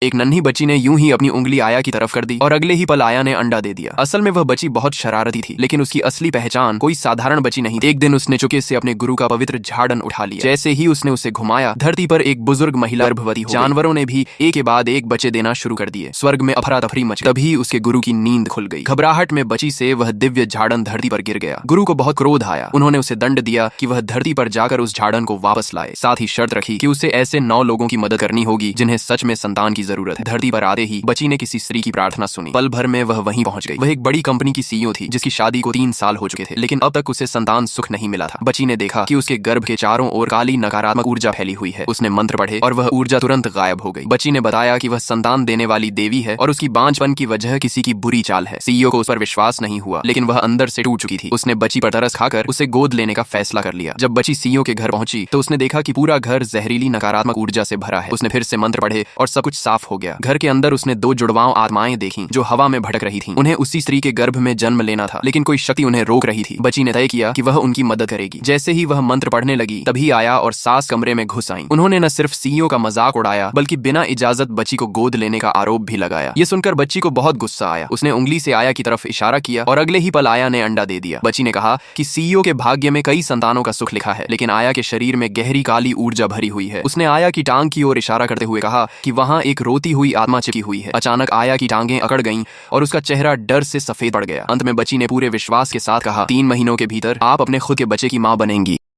एक नन्ही बच्ची ने यूं ही अपनी उंगली आया की तरफ कर दी और अगले ही पल आया ने अंडा दे दिया। असल में वह बच्ची बहुत शरारती थी, लेकिन उसकी असली पहचान कोई साधारण बच्ची नहीं। एक दिन उसने चुपके से अपने गुरु का पवित्र झाड़न उठा लिया। जैसे ही उसने उसे घुमाया, धरती पर एक बुजुर्ग महिला गर्भवती हो गई। जानवरों ने भी एक के बाद एक बच्चे देना शुरू कर दिए। स्वर्ग में अफरा तफरी मच गई। तभी उसके गुरु की नींद खुल गई। घबराहट में बची से वह दिव्य झाड़न धरती पर गिर गया। गुरु को बहुत क्रोध आया। उन्होंने उसे दंड दिया कि वह धरती पर जाकर उस झाड़न को वापस लाए। साथ ही शर्त रखी कि उसे ऐसे 9 लोगों की मदद करनी होगी जिन्हें सच में संतान की जरूरत है। धरती पर आते ही बच्ची ने किसी स्त्री की प्रार्थना सुनी। पल भर में वह वहीं पहुंच गई। वह एक बड़ी कंपनी की सीईओ थी जिसकी शादी को 3 साल हो चुके थे, लेकिन अब तक उसे संतान सुख नहीं मिला था। बच्ची ने देखा कि उसके गर्भ के चारों ओर काली नकारात्मक ऊर्जा फैली हुई है। उसने मंत्र पढ़े और वह ऊर्जा तुरंत गायब हो गई। बच्ची ने बताया कि वह संतान देने वाली देवी है और उसकी बांझपन की वजह किसी की बुरी चाल है। सीईओ को उस पर विश्वास नहीं हुआ, लेकिन वह अंदर से टूट चुकी थी। उसने बच्ची पर तरस खाकर उसे गोद लेने का फैसला कर लिया। जब बच्ची सीईओ के घर पहुंची तो उसने देखा कि पूरा घर जहरीली नकारात्मक ऊर्जा से भरा है। उसने फिर से मंत्र पढ़े और सब कुछ साफ हो गया। घर के अंदर उसने 2 जुड़वाओं आत्माएं देखी जो हवा में भटक रही थीं। उन्हें उसी स्त्री के गर्भ में जन्म लेना था, लेकिन कोई शक्ति उन्हें रोक रही थी। बच्ची ने तय किया कि वह उनकी मदद करेगी। जैसे ही वह मंत्र पढ़ने लगी, तभी आया और सास कमरे में घुस आई। उन्होंने न सिर्फ सीईओ का मजाक उड़ाया, बल्कि बिना इजाजत बच्ची को गोद लेने का आरोप भी लगाया। ये सुनकर बच्ची को बहुत गुस्सा आया। उसने उंगली से आया की तरफ इशारा किया और अगले ही पल आया ने अंडा दे दिया। बच्ची ने कहा कि सीईओ के भाग्य में कई संतानों का सुख लिखा है, लेकिन आया के शरीर में गहरी काली ऊर्जा भरी हुई है। उसने आया की टांग की ओर इशारा करते हुए कहा कि वहां एक रोती हुई आत्मा चिपकी हुई है। अचानक आया की टांगें अकड़ गईं और उसका चेहरा डर से सफेद पड़ गया। अंत में बच्ची ने पूरे विश्वास के साथ कहा, 3 महीनों के भीतर आप अपने खुद के बच्चे की मां बनेंगी।